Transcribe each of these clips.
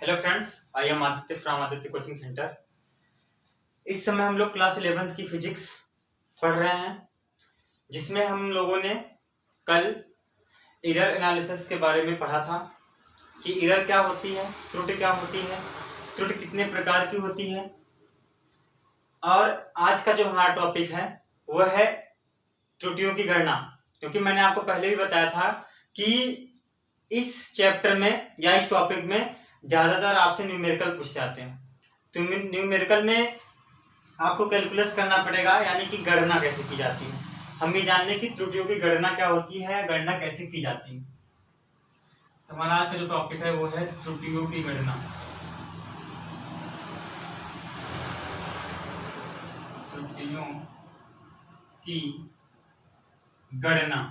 Hello friends, I am Aditya from Aditya coaching centre. इस समय हम लोग क्लास 11th की फिजिक्स पढ़ रहे हैं, जिसमें हम लोगों ने कल एरर एनालिसिस के बारे में पढ़ा था कि एरर क्या होती है, त्रुटि क्या होती है, त्रुटि कितने प्रकार की होती है। और आज का जो हमारा टॉपिक है वह है त्रुटियों की गणना। क्योंकि मैंने आपको पहले भी बताया था कि इस चैप्टर में या इस टॉपिक में ज्यादातर आपसे न्यूमेरिकल पूछ जाते हैं। तो न्यूमेरिकल में आपको कैलकुलस करना पड़ेगा, यानी कि गणना कैसे की जाती है। हम ये जान लें कि त्रुटियों की गणना क्या होती है, गणना कैसे की जाती है। तो हमारा आज का जो टॉपिक है वो है त्रुटियों की गणना। त्रुटियों की गणना।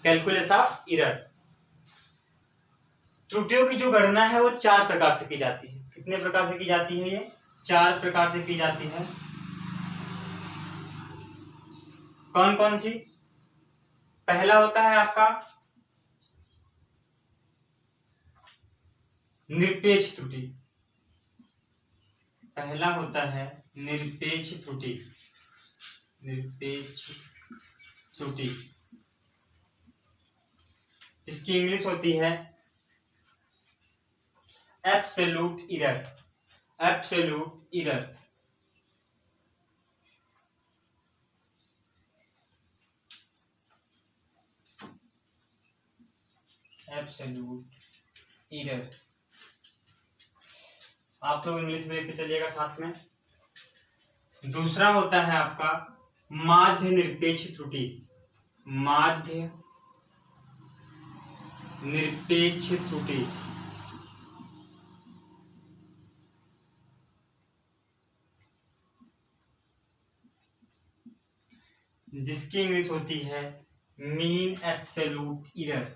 Calculus of error. त्रुटियों की जो गणना है वो 4 प्रकार से की जाती है। कितने प्रकार से की जाती है? ये 4 प्रकार से की जाती है। कौन कौन सी? पहला होता है आपका निरपेक्ष त्रुटि। पहला होता है निरपेक्ष त्रुटि। निरपेक्ष त्रुटि जिसकी इंग्लिश होती है absolute error. Absolute error. Absolute error आप लोग इंग्लिश में लेके चलिएगा साथ में। दूसरा होता है आपका माध्य निरपेक्ष त्रुटि। माध्य निरपेक्ष त्रुटि जिसकी इंग्लिश होती है mean absolute error.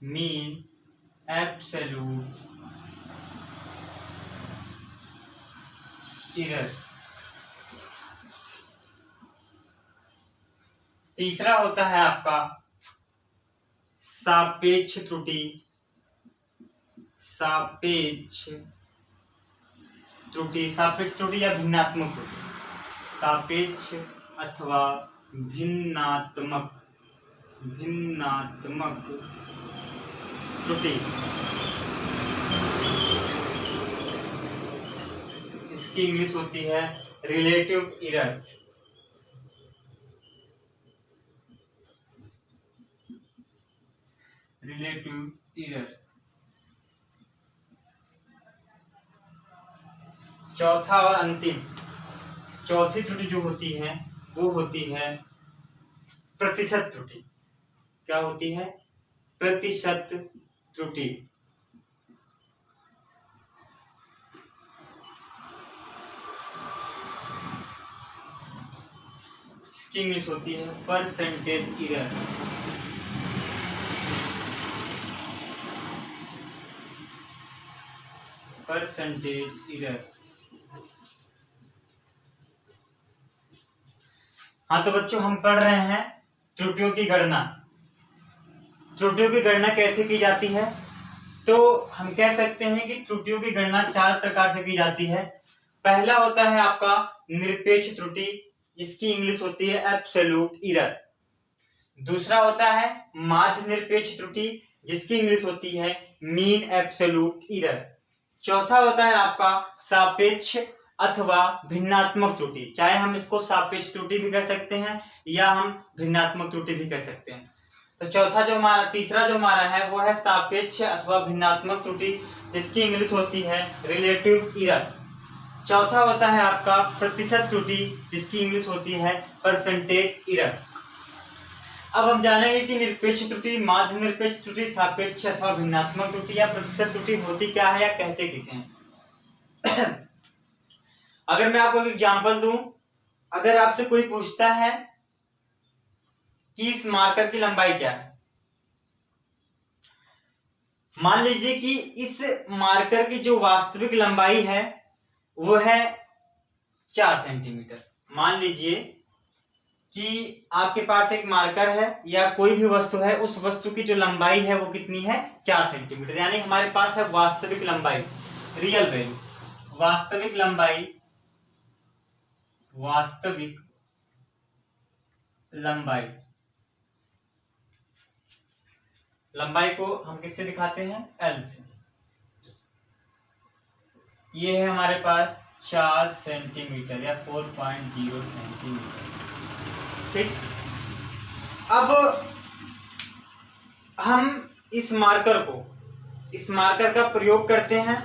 Mean absolute error. तीसरा होता है आपका सापेक्ष त्रुटि। सापेक्ष त्रुटि। सापेक्ष त्रुटि या भिन्नात्मक त्रुटि। सापेक्ष अथवा भिन्नात्मक त्रुटि। इसकी इंग्लिश होती है रिलेटिव एरर। Relative error. चौथा और अंतिम, चौथी त्रुटि जो होती है वो होती है प्रतिशत त्रुटि। क्या होती है? प्रतिशत त्रुटि। इसकी इंग्लिश होती है परसेंटेज एरर। Percentage error. हाँ तो बच्चों, हम पढ़ रहे हैं त्रुटियों की गणना। त्रुटियों की गणना कैसे की जाती है? तो हम कह सकते हैं कि त्रुटियों की गणना 4 प्रकार से की जाती है। पहला होता है आपका निरपेक्ष त्रुटि, जिसकी इंग्लिश होती है एब्सोल्यूट एरर। दूसरा होता है माध्य निरपेक्ष त्रुटि, जिसकी इंग्लिश होती है मीन एब्सोल्यूट एरर। चौथा होता है आपका सापेक्ष अथवा भिन्नात्मक त्रुटि। चाहे हम इसको सापेक्ष त्रुटि भी कह सकते हैं या हम भिन्नात्मक त्रुटि भी कह सकते हैं। तो तीसरा जो हमारा है वो है सापेक्ष अथवा भिन्नात्मक त्रुटि, जिसकी इंग्लिश होती है रिलेटिव एरर। चौथा होता है आपका प्रतिशत त्रुटि, जिसकी इंग्लिश होती है परसेंटेज एरर। अब हम जानेंगे कि निरपेक्ष त्रुटि, माध्य निरपेक्ष त्रुटि, सापेक्ष अथवा भिन्नात्मक त्रुटि या प्रतिशत त्रुटि होती क्या है या कहते किसे हैं। अगर मैं आपको एक एग्जांपल दूं, अगर आपसे कोई पूछता है कि इस मार्कर की लंबाई क्या है, मान लीजिए कि इस मार्कर की जो वास्तविक लंबाई है वो है 4 सेंटीमीटर। मान लीजिए कि आपके पास एक मार्कर है या कोई भी वस्तु है, उस वस्तु की जो लंबाई है वो कितनी है, 4 सेंटीमीटर। यानी हमारे पास है वास्तविक लंबाई, रियल वैल्यू, वास्तविक लंबाई, वास्तविक लंबाई। लंबाई को हम किससे दिखाते हैं, एल से। ये है हमारे पास 4 सेंटीमीटर या 4.0 सेंटीमीटर। ठीक, अब हम इस मार्कर का प्रयोग करते हैं।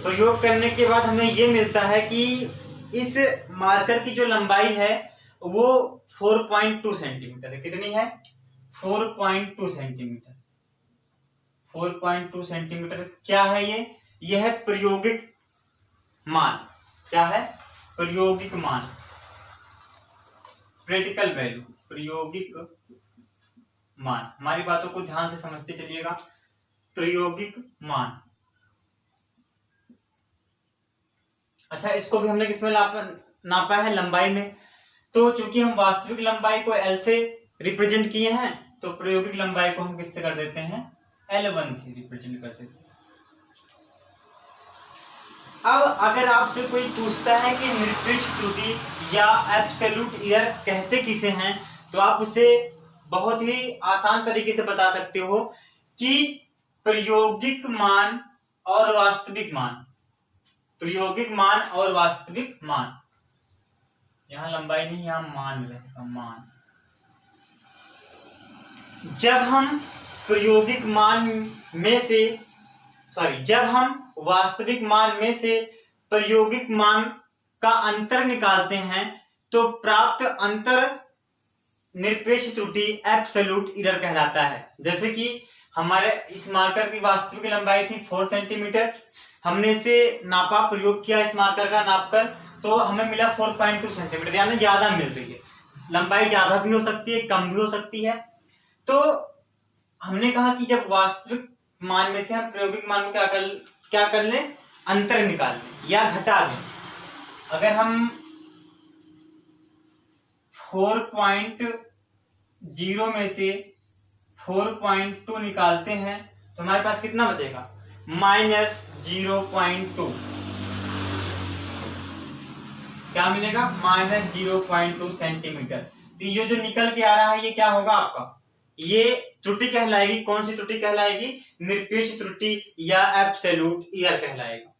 प्रयोग करने के बाद हमें ये मिलता है कि इस मार्कर की जो लंबाई है वो 4.2 सेंटीमीटर है। कितनी है, 4.2 सेंटीमीटर। 4.2 सेंटीमीटर क्या है ये? यह है प्रायोगिक मान। क्या है, प्रायोगिक मान, प्रैक्टिकल वैल्यू, प्रायोगिक मान। हमारी बातों को ध्यान से समझते चलिएगा। प्रायोगिक मान। अच्छा, इसको भी हमने किसमें नापा है, लंबाई में। तो चूंकि हम वास्तविक लंबाई को एल से रिप्रेजेंट किए हैं, तो प्रायोगिक लंबाई को हम किससे कर देते हैं, L1 से रिप्रेजेंट कर देते हैं। अब अगर आपसे कोई पूछता है कि निरपेक्ष त्रुटि या एब्सोल्यूट एरर कहते किसे हैं, तो आप उसे बहुत ही आसान तरीके से बता सकते हो कि प्रायोगिक मान और वास्तविक मान, प्रायोगिक मान और वास्तविक मान। यहां लंबाई नहीं, यहां मान रहेगा, मान। जब हम प्रायोगिक मान में से जब हम वास्तविक मान में से प्रायोगिक मान का अंतर निकालते हैं, तो प्राप्त अंतर निरपेक्ष त्रुटि एब्सोल्यूट एरर कहलाता है। जैसे कि हमारे इस मार्कर की वास्तविक लंबाई थी 4 सेंटीमीटर, हमने इसे नापा, प्रयोग किया इस मार्कर का नापकर, तो हमें मिला 4.2 सेंटीमीटर, यानी ज्यादा मिल रही है। लंबाई ज्यादा भी हो सकती है, कम भी हो सकती है। तो हमने कहा कि जब वास्तविक मान में से हम प्रायोगिक मान को क्या कर लें, अंतर निकाल लें या घटा लें। अगर हम 4.0 में से 4.2 निकालते हैं, तो हमारे पास कितना बचेगा, -0.2। क्या मिलेगा, -0.2 सेंटीमीटर। तो ये जो निकल के आ रहा है, ये क्या होगा आपका, ये त्रुटि कहलाएगी। कौन सी त्रुटि कहलाएगी, निरपेक्ष त्रुटि या एब्सोल्यूट एरर कहलाएगा।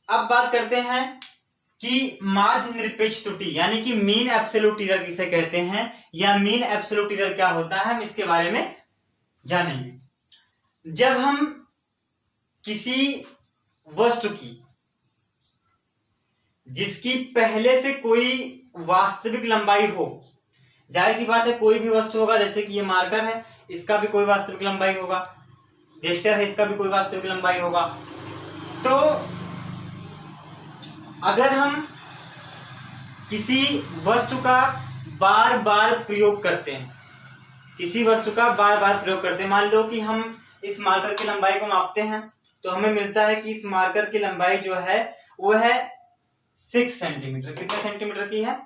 अब बात करते हैं कि माध्य निरपेक्ष त्रुटि यानी कि मीन एब्सोल्यूट एरर किसे कहते हैं, या मीन एब्सोल्यूट एरर क्या होता है, हम इसके बारे में जानेंगे। जब हम किसी वस्तु की जिसकी पहले से कोई वास्तविक लंबाई हो, जाहिर सी बात है कोई भी वस्तु होगा, जैसे कि ये मार्कर है, इसका भी कोई वास्तविक लंबाई होगा, रेस्टर है, इसका भी कोई वास्तविक लंबाई होगा। तो अगर हम किसी वस्तु का बार बार प्रयोग करते हैं, किसी वस्तु का बार बार प्रयोग करते हैं, मान लो कि हम इस मार्कर की लंबाई को मापते हैं, तो हमें मिलता है कि इस मार्कर की लंबाई जो है वो है 6 सेंटीमीटर। कितने सेंटीमीटर की है,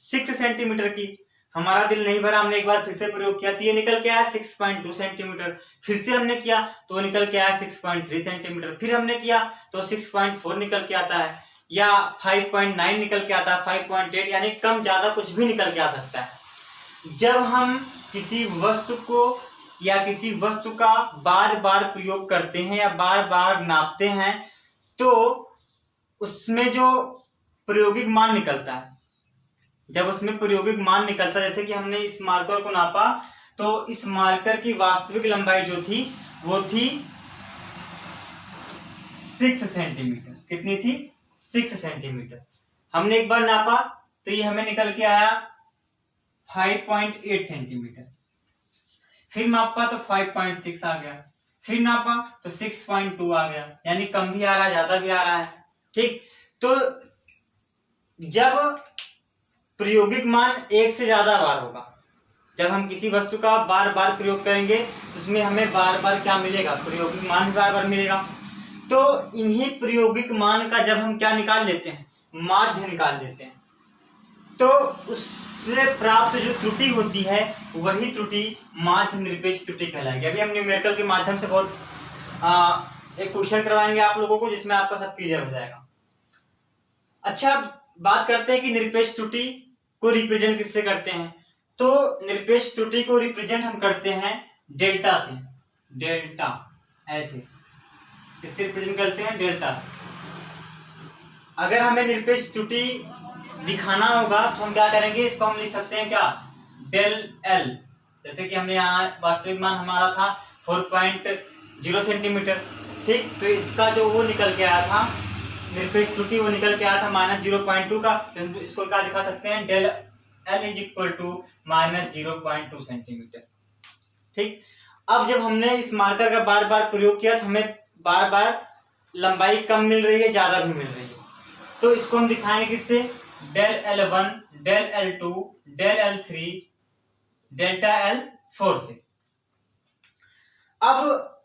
6 सेंटीमीटर की। हमारा दिल नहीं भरा, हमने एक बार फिर से प्रयोग किया, तो ये निकल के आया 6.2 सेंटीमीटर। फिर से हमने किया तो वो निकल के आया 6.3 सेंटीमीटर। फिर हमने किया तो 6.4 निकल के आता है, या 5.9 निकल के आता है, 5.8, यानी कम ज्यादा कुछ भी निकल के आ सकता है। जब हम किसी वस्तु को या किसी वस्तु का बार बार प्रयोग करते हैं या बार बार नापते हैं, तो उसमें जो प्रायोगिक मान निकलता है, जब उसमें प्रायोगिक मान निकलता है, जैसे कि हमने इस मार्कर को नापा, तो इस मार्कर की वास्तविक लंबाई जो थी वो थी 6 सेंटीमीटर। कितनी थी, 6 सेंटीमीटर। हमने एक बार नापा तो ये हमें निकल के आया 5.8 सेंटीमीटर। फिर नापा तो 5.6 आ गया, फिर नापा तो 6.2 आ गया, यानी कम भी आ रहा है, ज्यादा भी आ रहा है। ठीक, तो जब प्रायोगिक मान एक से ज्यादा बार होगा, जब हम किसी वस्तु का बार बार प्रयोग करेंगे तो उसमें हमें बार बार क्या मिलेगा, प्रायोगिक मान भी बार बार मिलेगा। तो इन्हीं प्रायोगिक मान का जब हम क्या निकाल लेते हैं, माध्य निकाल लेते हैं। तो उससे प्राप्त जो त्रुटि होती है वही त्रुटि माध्य निरपेक्ष त्रुटि कहलाएगी। अभी हम न्यूमेरिकल के माध्यम से बहुत एक क्वेश्चन करवाएंगे आप लोगों को, जिसमें आपका सब क्लियर हो जाएगा। अच्छा, बात करते हैं कि निरपेक्ष त्रुटि को रिप्रेजेंट किससे करते हैं। तो निरपेक्ष त्रुटि को रिप्रेजेंट हम करते हैं डेल्टा से। डेल्टा ऐसे किससे रिप्रेजेंट करते हैं? डेल्टा से। अगर हमें निरपेक्ष त्रुटि दिखाना होगा तो हम क्या करेंगे, इसको हम लिख सकते हैं क्या? Del L. जैसे कि हमने यहाँ वास्तविक मान हमारा था 4.0 सेंटीमीटर, ठीक। तो इसका जो वो निकल के आया था निरपेक्ष त्रुटि, वो निकल के आया था -0.2 का। तो इसको क्या दिखा सकते हैं? Del L is equal to -0.2 centimetre, ठीक। अब जब हमने इस मार्कर का बार बार प्रयोग किया तो हमें बार बार लंबाई कम मिल रही है, ज्यादा भी मिल रही है। तो इसको हम दिखाएंगे किससे? Del L1, del L2, del L3, delta L4 से। अब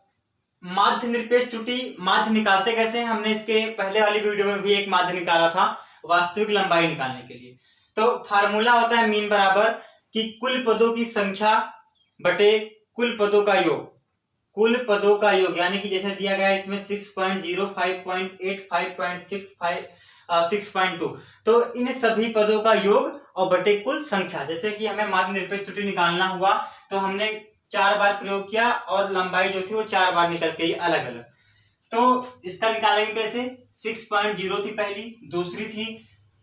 माध्य निरपेक्ष त्रुटि माध्य निकालते कैसे हैं? हमने इसके पहले वाली वीडियो में भी एक माध्य निकाला था वास्तविक लंबाई निकालने के लिए। तो फार्मूला होता है मीन बराबर कि कुल पदों की संख्या बटे कुल पदों का योग। कुल पदों का योग यानी कि जैसे दिया गया है इसमें 6.0, 5.8, 5.6, 6.2, तो इन सभी पदों का योग और बटे कुल संख्या। जैसे कि हमें माध्य निरपेक्ष त्रुटि निकालना हुआ तो हमने 4 बार प्रयोग किया और लंबाई जो थी वो 4 बार निकल के अलग अलग। तो इसका निकालेंगे कैसे? 6.0 थी पहली, दूसरी थी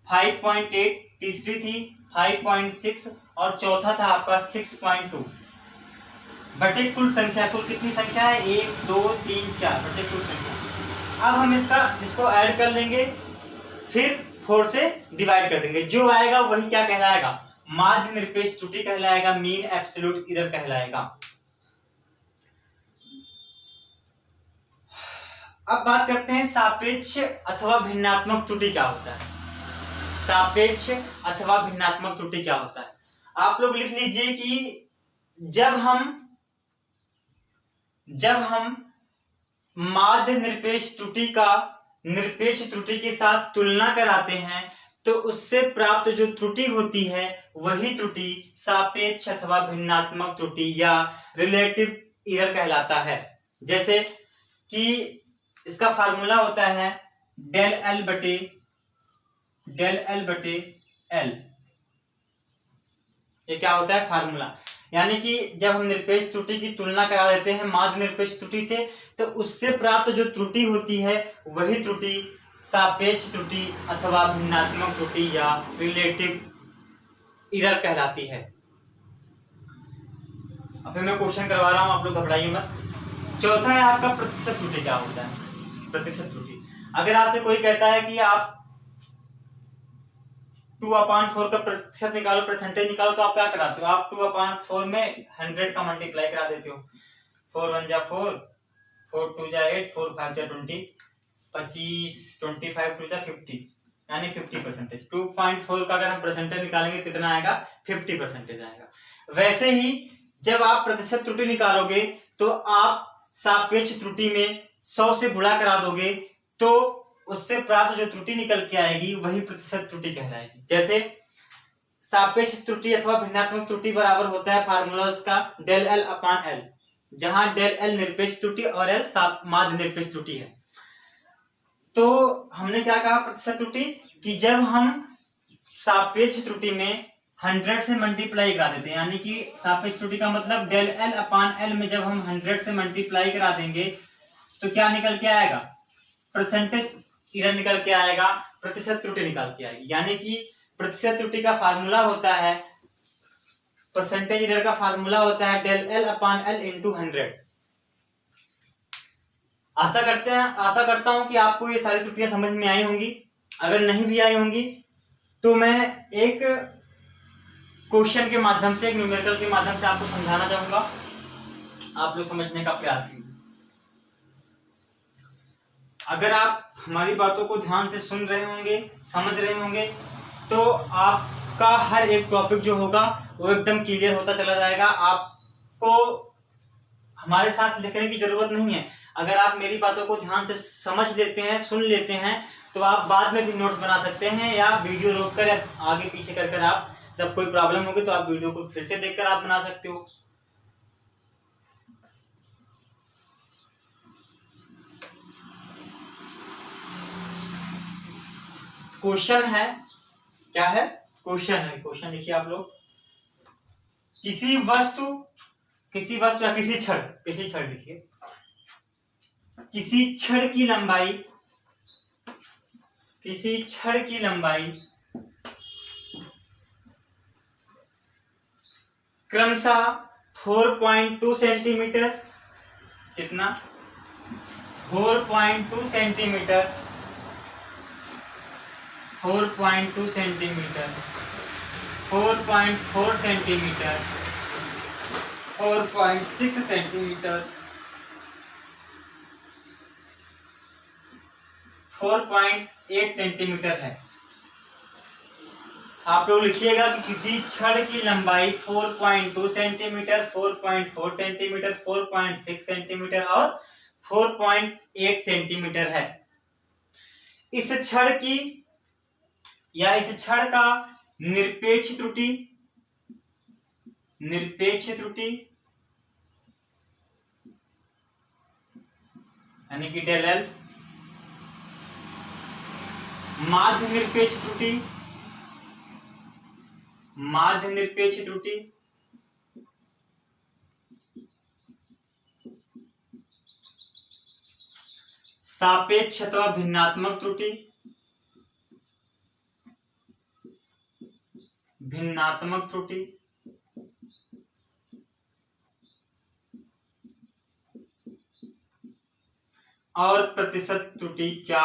5.8, तीसरी थी 5.6 और चौथा था आपका 6.2 बटे कुल संख्या। कुल कितनी संख्या है? 1, 2, 3, 4 बटे कुल संख्या। अब हम इसको ऐड कर लेंगे, फिर 4 से डिवाइड कर देंगे। जो आएगा वही क्या कहलाएगा? माध्य निरपेक्ष त्रुटि कहलाएगा, मीन एब्सोल्यूट एरर कहलाएगा। अब बात करते हैं सापेक्ष अथवा भिन्नात्मक त्रुटि क्या होता है। सापेक्ष अथवा भिन्नात्मक त्रुटि क्या होता है? आप लोग लिख लीजिए कि जब हम माध्य निरपेक्ष त्रुटि का निरपेक्ष त्रुटि के साथ तुलना कराते हैं तो उससे प्राप्त जो त्रुटि होती है वही त्रुटि सापेक्ष अथवा भिन्नात्मक त्रुटि या रिलेटिव एरर कहलाता है। जैसे कि इसका फार्मूला होता है डेल एल बटे एल। ये क्या होता है? फार्मूला। यानी कि जब हम निरपेक्ष त्रुटि की तुलना करा देते हैं माध्य निरपेक्ष त्रुटि से तो उससे प्राप्त जो त्रुटि होती है वही त्रुटि सापेक्ष त्रुटि अथवा भिन्नात्मक त्रुटि या रिलेटिव एरर कहलाती है। अब मैं क्वेश्चन करवा रहा हूं, आप लोग घबराइए मत। चौथा है आपका प्रतिशत त्रुटि क्या होता है? प्रतिशत त्रुटि। अगर आपसे कोई कहता है कि आप 2/4 का प्रतिशत निकालो, परसेंटेज निकालो, तो आप क्या कराते हो? आप 2/4 में 100 का मल्टीप्लाई करा देते हो। 4 1 जा 4, 4 2 जा 8, 4 5 जा 20, 25 25 2 जा 50 यानी 50%। 2.4 का अगर हम परसेंटेज निकालेंगे कितना आएगा? 50% आएगा। वैसे ही जब आप प्रतिशत त्रुटि निकालोगे तो आप सापेक्ष त्रुटि में 100 से गुणा करा दोगे तो उससे प्राप्त जो त्रुटि निकल के आएगी वही प्रतिशत त्रुटि कहलाएगी। जैसे सापेक्ष त्रुटि अथवा भिन्नात्मक त्रुटि बराबर होता है फार्मूला उसका डेल एल अपान एल, जहां डेल एल निरपेक्ष त्रुटि और एल माध्य निरपेक्ष त्रुटि है। तो हमने क्या कहा प्रतिशत त्रुटि कि जब हम सापेक्ष त्रुटि में 100 से मल्टीप्लाई करा देते हैं, यानी कि सापेक्ष त्रुटि का मतलब डेल एल अपान एल में जब हम 100 से मल्टीप्लाई करा देंगे तो क्या निकल के आएगा? परसेंटेज एरर निकल के आएगा, प्रतिशत त्रुटि निकल के आएगी। यानी कि प्रतिशत त्रुटि का फार्मूला होता है, परसेंटेज एरर का फार्मूला होता है डेल एल अपान एल इंटू 100। आशा करता हूं कि आपको ये सारी त्रुटियां समझ में आई होंगी। अगर नहीं भी आई होंगी तो मैं एक क्वेश्चन के माध्यम से, एक न्यूमेरिकल के माध्यम से आपको समझाना चाहूंगा, आप लोग समझने का प्रयास कीजिए। अगर आप हमारी बातों को ध्यान से सुन रहे होंगे, समझ रहे होंगे, तो आपका हर एक टॉपिक जो होगा वो एकदम क्लियर होता चला जाएगा। आपको हमारे साथ लिखने की जरूरत नहीं है, अगर आप मेरी बातों को ध्यान से समझ लेते हैं, सुन लेते हैं, तो आप बाद में भी नोट्स बना सकते हैं, या वीडियो रोक कर आगे पीछे कर आप, जब कोई प्रॉब्लम होगी तो आप वीडियो को फिर से देखकर आप बना सकते हो। क्वेश्चन है, क्या है? क्वेश्चन है। क्वेश्चन लिखिए आप लोग। किसी वस्तु या किसी क्षण लिखिए। किसी क्षण की लंबाई क्रमशः 4.2 सेंटीमीटर, कितना? 4.2 centimetre, 4.2 centimetre, 4.4 centimetre, 4.6 centimetre, 4.8 centimetre है। आप लोग लिखिएगा कि किसी छड़ की लंबाई 4.2 सेंटीमीटर, 4.4 सेंटीमीटर, 4.6 सेंटीमीटर और 4.8 सेंटीमीटर है। इस छड़ की या इस छड़ का निरपेक्ष त्रुटि यानी कि डेल एल, माध्य निरपेक्ष त्रुटि, सापेक्ष अथवा भिन्नात्मक त्रुटि, और प्रतिशत त्रुटि क्या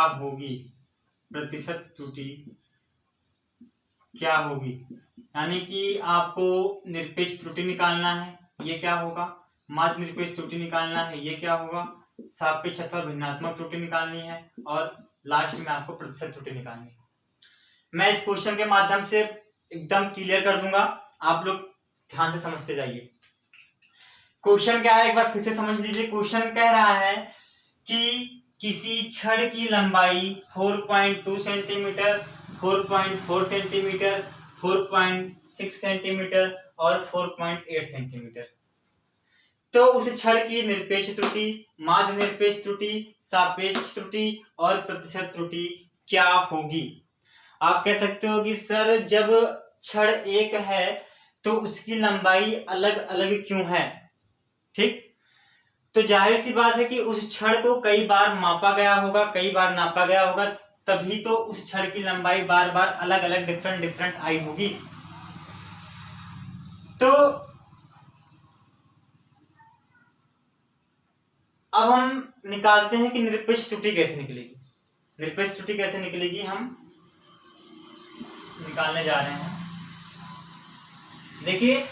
होगी, यानी कि आपको निरपेक्ष त्रुटि निकालना है, ये क्या होगा? माध्य निरपेक्ष त्रुटि निकालना है, ये क्या होगा? सापेक्ष अथवा भिन्नात्मक त्रुटि निकालनी है, और लास्ट में आपको प्रतिशत त्रुटि निकालनी है। मैं इस क्वेश्चन के माध्यम से एकदम क्लियर कर दूंगा, आप लोग ध्यान से समझते जाइए। क्वेश्चन क्या है, एक बार फिर से समझ लीजिए। क्वेश्चन कह रहा है कि किसी छड़ की लंबाई 4.2 सेंटीमीटर, 4.4 सेंटीमीटर, 4.6 सेंटीमीटर और 4.8 सेंटीमीटर, तो उस छड़ की निरपेक्ष त्रुटि, माध्य निरपेक्ष त्रुटि, सापेक्ष त्रुटि और प्रतिशत त्रुटि क्या होगी? आप कह सकते हो कि सर जब छड़ एक है तो उसकी लंबाई अलग अलग क्यों है? ठीक, तो जाहिर सी बात है कि उस छड़ को कई बार मापा गया होगा, कई बार नापा गया होगा, तभी तो उस छड़ की लंबाई बार बार अलग अलग डिफरेंट आई होगी। तो अब हम निकालते हैं कि निरपेक्ष त्रुटि कैसे निकलेगी। निरपेक्ष त्रुटि कैसे निकलेगी हम निकालने जा रहे हैं। देखिए,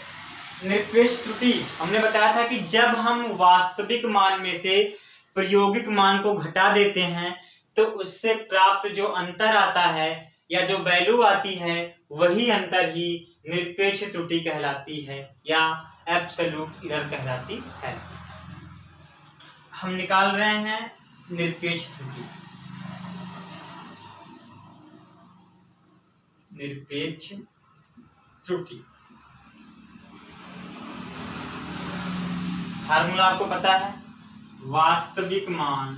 निरपेक्ष त्रुटि हमने बताया था कि जब हम वास्तविक मान में से प्रायोगिक मान को घटा देते हैं तो उससे प्राप्त जो अंतर आता है या जो वैल्यू आती है वही अंतर ही निरपेक्ष त्रुटि कहलाती है या एब्सोल्यूट एरर कहलाती है। हम निकाल रहे हैं निरपेक्ष त्रुटि। निरपेक्ष त्रुटि फार्मूला आपको पता है, वास्तविक मान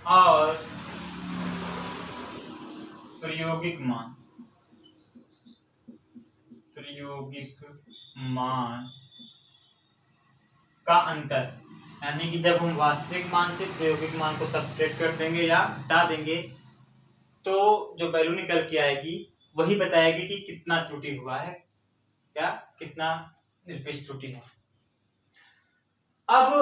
और प्रायोगिक मान का अंतर, यानी कि जब हम वास्तविक मान से प्रायोगिक मान को सब्ट्रैक्ट कर देंगे या हटा देंगे तो जो वैल्यू निकल के आएगी वही बताएगी कि कितना त्रुटि हुआ है या कितना निरपेक्ष त्रुटि है। अब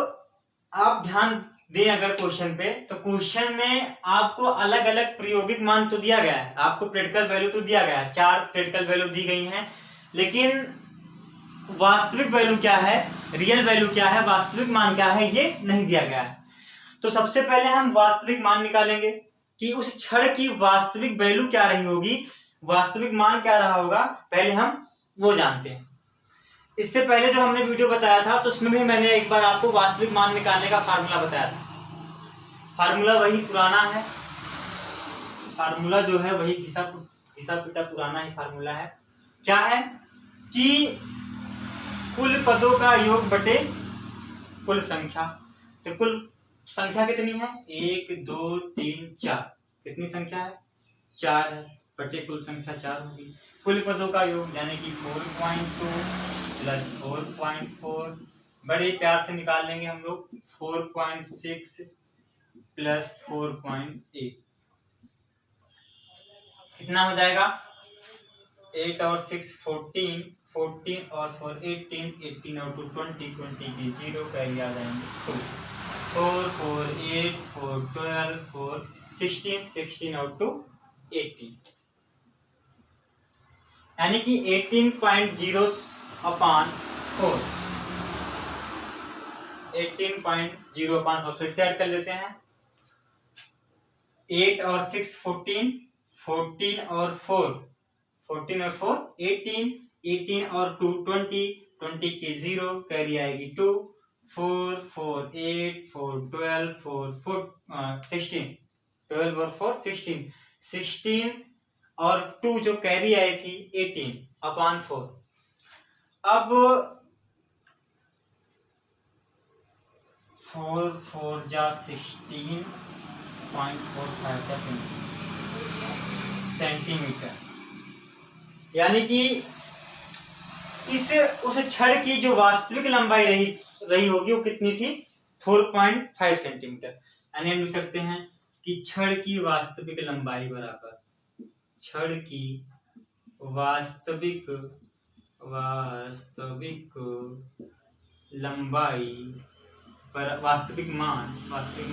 आप ध्यान दें अगर क्वेश्चन पे, तो क्वेश्चन में आपको अलग अलग प्रायोगिक मान तो दिया गया है, आपको प्रैक्टिकल वैल्यू तो दिया गया है, 4 प्रैक्टिकल वैल्यू दी गई हैं, लेकिन वास्तविक वैल्यू क्या है, रियल वैल्यू क्या है, वास्तविक मान क्या है, ये नहीं दिया गया है। तो सबसे पहले हम वास्तविक मान निकालेंगे कि उस छड़ की वास्तविक वैल्यू क्या रही होगी। वास्तविक मान क्या रहा होगा पहले हम वो जानते हैं। इससे पहले जो हमने वीडियो बताया था तो उसमें भी मैंने एक बार आपको वास्तविक मान निकालने का फार्मूला बताया था। फार्मूला वही पुराना है, फार्मूला जो है वही घिसा पिटा पुराना ही फार्मूला है। क्या है कि कुल पदों का योग बटे कुल संख्या। तो कुल संख्या कितनी है? 1 2 3 4। कितनी संख्या है? 4 है, बटे कुल संख्या 4 होगी। कुल पदों का योग यानी कि 4.2 प्लस 4.4, बड़े प्यार से निकाल लेंगे हम लोग, 4.6 प्लस 4.8 कितना हो जाएगा? 8 और 6 14, 14 और 4 18, 18 और 2 20, 20 के 0 कैरी आ जाएंगे 2, 4 4 8 4 12 4 16, 16 और 2 18, यानी कि 18.0 अपान 4, 18.0 अपान 4। फिर से ऐड कर लेते हैं। 8 और 6 14, 14 और 4 18, 18 और 2 20, 20 के 0 कैरी आएगी 2, 4 4 8 4 12 4 16, 12 और 4 16, 16 और 2 जो कैरी आई थी 18 अपान 4। अब 4 4 जा 16.45 सेंटीमीटर, यानी कि इस उस छड़ की जो वास्तविक लंबाई रही होगी वो कितनी थी? 4.5 सेंटीमीटर। यानी हम लिख सकते हैं कि छड़ की वास्तविक लंबाई बराबर छड़ की वास्तविक लंबाई पर वास्तविक मान या वास्तविक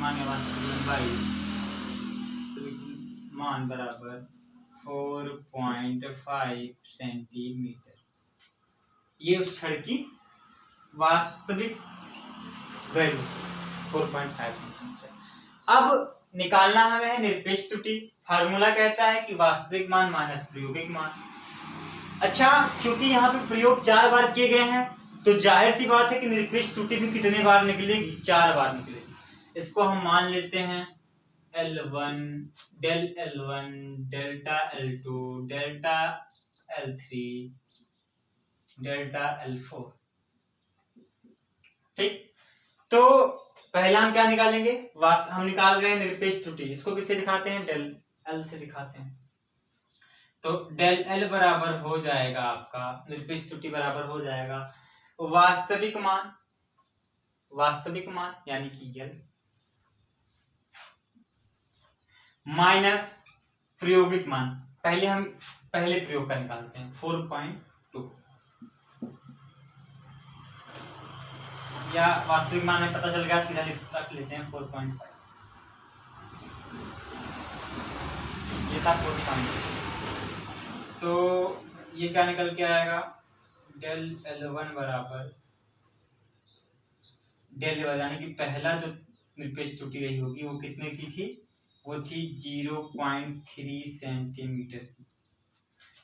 लंबाई मान बराबर 4.5 सेंटीमीटर। ये उस छड़ की वास्तविक वैल्यू 4.5 सेंटीमीटर। अब निकालना हमें निरपेक्ष त्रुटि। फार्मूला कहता है कि वास्तविक मान माइनस प्रायोगिक मान। अच्छा, क्योंकि यहाँ पे प्रयोग 4 बार किए गए हैं तो जाहिर सी बात है कि निरपेक्ष त्रुटि भी कितने बार निकलेगी? 4 बार निकलेगी। इसको हम मान लेते हैं L1 del L1 delta L2 delta L3 delta L4। ठीक, तो पहला हम क्या निकालेंगे? हम निकाल रहे हैं निरपेक्ष त्रुटि। इसको किससे दिखाते हैं? डेल L से दिखाते हैं। तो डेल L बराबर हो जाएगा आपका, निरपेक्ष त्रुटि बराबर हो जाएगा वास्तविक मान यानी कि L माइनस प्रायोगिक मान। पहले प्रयोग का निकालते हैं 4.2, या वास्तविक मान में पता चल गया, सीधा रख लेते हैं 4.5। ये था 4.2, तो ये क्या निकल के आएगा? डेल L1 बराबर डेल L1 यानी कि पहला जो निरपेक्ष त्रुटि रही होगी वो कितने की थी? वो थी 0.3 सेंटीमीटर।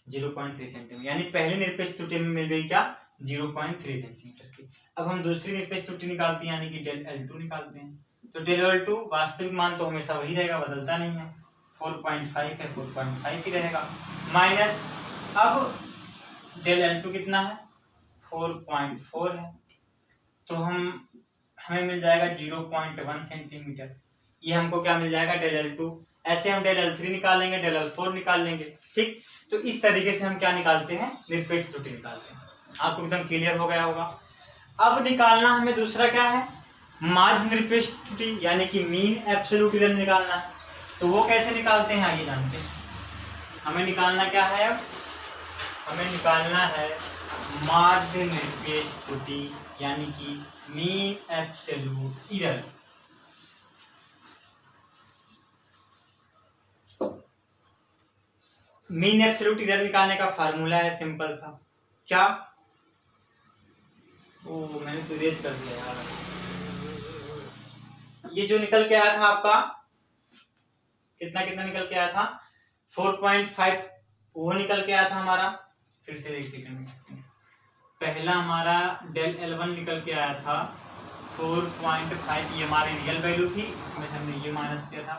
0.3 सेंटीमीटर, यानी पहले निरपेक्ष त्रुटि में मिल गई क्या? 0.3 सेंटीमीटर की। अब हम दूसरी निरपेक्ष त्रुटि निकालते हैं, यानी कि डेल L2 निकालते हैं। तो डेल L2 वास्तविक मान तो हमेशा वही रहेगा, बदलता नहीं है, 4.5 है, 4.5 ही रहेगा। माइनस अब डेल L2 कितना है? 4.4 है, तो हमें मिल जाएगा 0.1 सेंटीमीटर। ये हमको क्या मिल जाएगा? Del L2। ऐसे हम डेल L3 निकालेंगे, डेल L4 निकाल लेंगे। ठीक, तो इस तरीके से हम क्या निकालते हैं? निरपेक्ष त्रुटि निकालते हैं। आपको एकदम क्लियर हो गया होगा। अब निकालना हमें दूसरा क्या है? माध्य निरपेक्ष त्रुटि, यानी कि मीन एब्सोल्यूट एरर निकालना है। तो वो कैसे निकालते हैं आइए जानते हैं। हमें निकालना क्या है? अब हमें निकालना है माध्य निरपेक्ष त्रुटि, यानी कि mean absolute error. Mean absolute error निकालने का फार्मूला है सिंपल सा। क्या? मैंने तो इरेज कर दिया यार। ये जो निकल के आया था आपका, कितना निकल के आया था? 4.5 वो निकल के आया था हमारा, फिर से एक सेकंड, पहला हमारा डेल L1 निकल के आया था 4.5, ये हमारी रियल वैल्यू थी, इसमें से हमने ये माइनस किया था,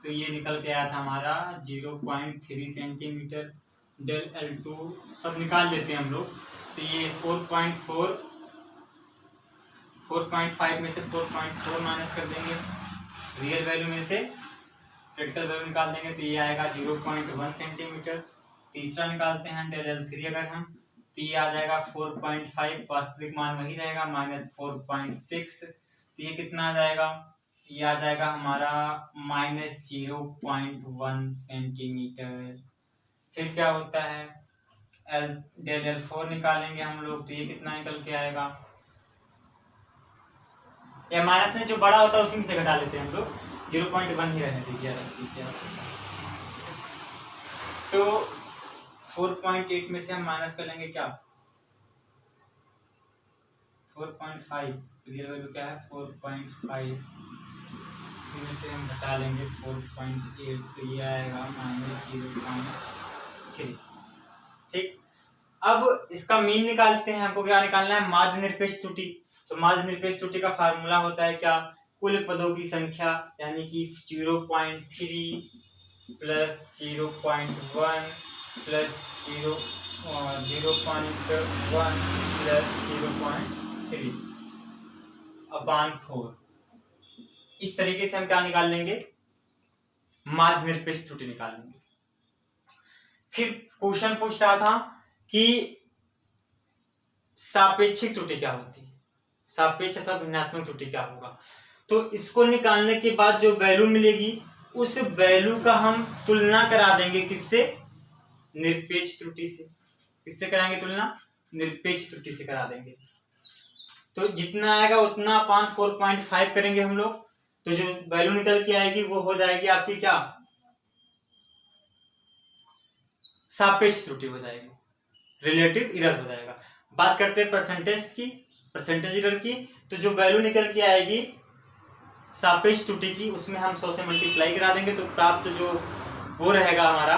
तो ये निकल के आया था हमारा 0.3 सेंटीमीटर। डेल L2 सब निकाल देते हैं हम लोग, तो ये 4.5 में से 4.4 माइनस कर देंगे, रियल वैल्यू में से प्रैक्टिकल वैल्यू निकाल देंगे, तो ये आएगा 0.1 सेंटीमीटर। तीसरा निकालते हैं डेल L3 अगर हम, तो ये आ जाएगा 4.5, वास्तविक मान वही रहेगा, माइनस 4.6, तो ये कितना आ जाएगा, ये आ जाएगा हमारा माइनस 0.1 सेंटीमीटर। फिर क्या होता है, डेल L4 निकालेंगे हम लोग, तो ये कितना निकल के आएगा, या माइनस में जो बड़ा होता है उसी में से घटा लेते हैं हम लोग, 0.1 ही रहने दीजिए। तो 4.8 में से हम माइनस कर लेंगे क्या, 4.5, रियल वैल्यू क्या है 4.5, इसमें से हम घटा लेंगे 4.8, तो ये आएगा माइनस 0.3। ठीक, अब इसका मीन निकालते हैं, हमको क्या निकालना है, माध्य निरपेक्ष त्रुटि। तो माध्य निरपेक्ष त्रुटि का फार्मूला होता है क्या, कुल पदों की संख्या, यानी कि 0.3 प्लस 0.1 प्लस 0.1 प्लस 0.3 अपॉन 4। इस तरीके से हम क्या निकाल लेंगे, माध्य निरपेक्ष त्रुटि निकाल लेंगे। फिर क्वेश्चन पूछ रहा था कि सापेक्षिक त्रुटि क्या होती है, सापेक्ष अथवा भिन्नात्मक त्रुटि क्या होगा। तो इसको निकालने के बाद जो वैल्यू मिलेगी उस वैल्यू का हम तुलना करा देंगे किससे, निरपेक्ष त्रुटि से। किससे कराएंगे तुलना, निरपेक्ष त्रुटि से करा देंगे। तो जितना आएगा उतना अपॉन 4.5 करेंगे हम लोग, तो जो वैल्यू निकल के आएगी वो हो जाएगी आपकी क्या, सापेक्ष त्रुटि हो जाएगी, रिलेटिव एरर हो जाएगा। बात करते हैं परसेंटेज की, परसेंटेज एरर की, तो जो वैल्यू निकल के आएगी सापेक्ष त्रुटि की, उसमें हम 100 से मल्टीप्लाई करा देंगे, तो प्राप्त जो वो रहेगा हमारा,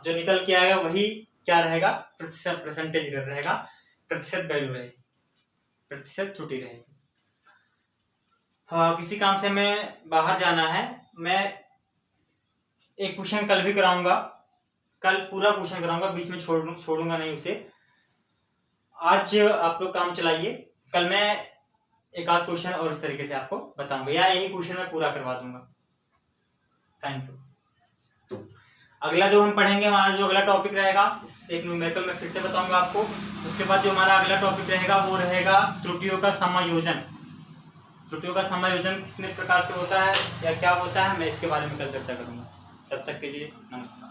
जो निकल के आएगा वही क्या रहेगा, प्रतिशत, परसेंटेज एरर रहेगा, प्रतिशत वैल्यू रहेगी, प्रतिशत त्रुटि रहेगी। हाँ, किसी काम से मैं बाहर जाना है, मैं एक क्वेश्चन कल भी कराऊंगा, कल पूरा क्वेश्चन कराऊंगा, बीच में छोड़ूंगा नहीं उसे। आज आप लोग काम चलाइए, कल मैं एक आध क्वेश्चन और इस तरीके से आपको बताऊंगा, या यही क्वेश्चन मैं पूरा करवा दूंगा। Thank you. अगला जो हम पढ़ेंगे, हमारा जो अगला टॉपिक रहेगा, एक न्यूमेरिकल में फिर से बताऊंगा आपको। उसके बाद जो हमारा अगला टॉपिक रहेगा वो रहेगा त्रुटियों का समायोजन। त्रुटियों का समायोजन कितने प्रकार से होता है या क्या होता है, मैं इसके बारे में कल चर्चा करूंगा। तब तक के लिए नमस्कार।